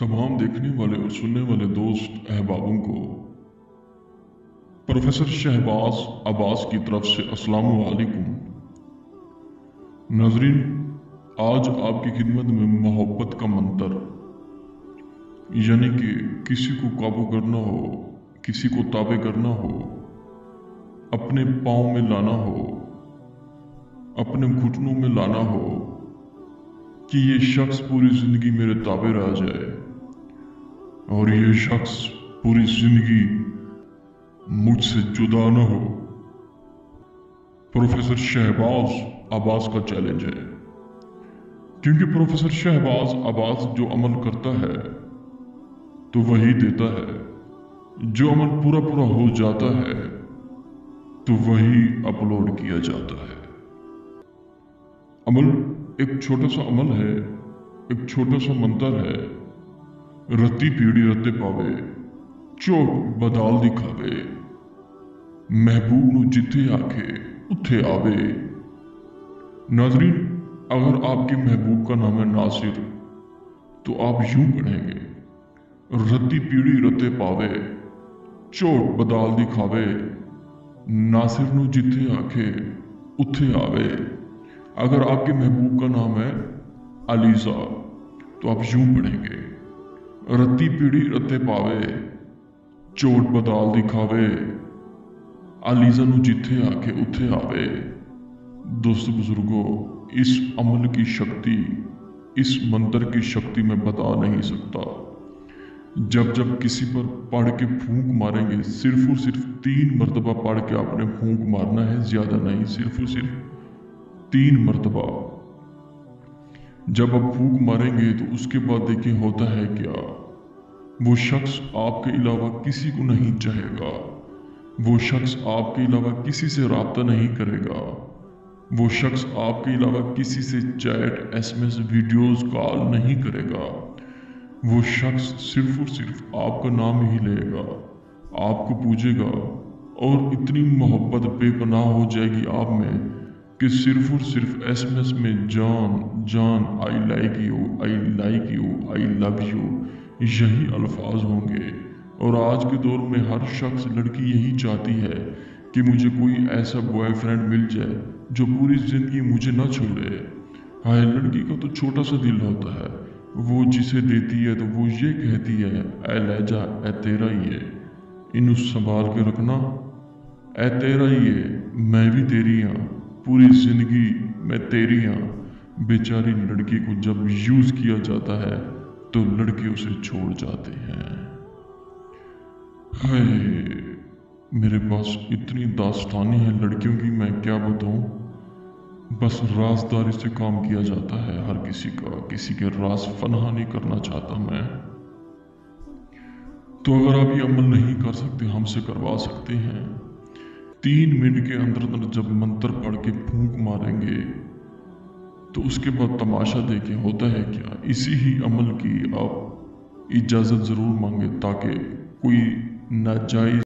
तमाम देखने वाले और सुनने वाले दोस्त अहबाबों को प्रोफेसर शहबाज अब्बास की तरफ से अस्सलामु अलैकुम। नाजरीन, आज आपकी खिदमत में मोहब्बत का मंत्र, यानी कि किसी को काबू करना हो, किसी को ताबे करना हो, अपने पाँव में लाना हो, अपने घुटनों में लाना हो कि ये शख्स पूरी जिंदगी मेरे ताबे रह जाए और ये शख्स पूरी जिंदगी मुझसे जुदा न हो। प्रोफेसर शहबाज अब्बास का चैलेंज है, क्योंकि प्रोफेसर शहबाज अब्बास जो अमल करता है तो वही देता है, जो अमल पूरा पूरा हो जाता है तो वही अपलोड किया जाता है। अमल एक छोटा सा अमल है, एक छोटा सा मंत्र है। रत्ती पीड़ी रत्ते पावे, चोट बदाल दिखावे, महबूब नू जिथे आखे उथे आवे। नाजरीन, अगर आपके महबूब का नाम है नासिर तो आप यूं पढ़ेंगे, रत्ती पीड़ी रत्ते पावे, चोट बदाल दिखावे, नासिर नू जिथे आखे उथे आवे। अगर आपके महबूब का नाम है अलीजा तो आप यूं पढ़ेंगे, रत्ती पीड़ी रत्ते पावे, चोट बदाल दिखावे, अलीजा नू जिथे आके उथे आवे। दोस्तों बुजुर्गों, इस अमल की शक्ति, इस मंत्र की शक्ति मैं बता नहीं सकता। जब जब किसी पर पढ़ के फूंक मारेंगे, सिर्फ और सिर्फ 3 मरतबा पढ़ के आपने फूंक मारना है, ज्यादा नहीं, सिर्फ और सिर्फ 3 मरतबा। जब आप फूंक मारेंगे तो उसके बाद देखिए होता है क्या। वो शख्स आपके अलावा किसी को नहीं चाहेगा, वो शख्स आपके अलावा किसी से राब्ता नहीं करेगा, वो शख्स आपके अलावा किसी से चैट, SMS, वीडियोस कॉल नहीं करेगा। वो शख्स सिर्फ और सिर्फ आपका नाम ही लेगा, आपको पूजेगा और इतनी मोहब्बत बेपनाह हो जाएगी आप में कि सिर्फ और सिर्फ SMS में जान जान, I like you, I like you, I love you, यही अल्फाज होंगे। और आज के दौर में हर शख्स, लड़की यही चाहती है कि मुझे कोई ऐसा बॉयफ्रेंड मिल जाए जो पूरी जिंदगी मुझे न छोड़े। हाय, लड़की का तो छोटा सा दिल होता है, वो जिसे देती है तो वो ये कहती है, ऐ लहजा ऐ तेरा ही है, इन्हू संभाल के रखना, ऐ तेरा ही है, मैं भी तेरी हाँ, पूरी जिंदगी मैं तेरी हाँ। बेचारी लड़की को जब यूज किया जाता है तो लड़के उसे छोड़ जाते हैं। हाय, मेरे पास इतनी दास्तानी है लड़कियों की, मैं क्या बताऊं। बस राजदारी से काम किया जाता है हर किसी का, किसी के राज फनाह नहीं करना चाहता मैं। तो अगर आप ये अमल नहीं कर सकते, हमसे करवा सकते हैं। 3 मिनट के अंदर अंदर जब मंत्र पढ़ के फूंक मारेंगे तो उसके बाद तमाशा देखें होता है क्या। इसी ही अमल की आप इजाज़त ज़रूर मांगे ताकि कोई नाजायज़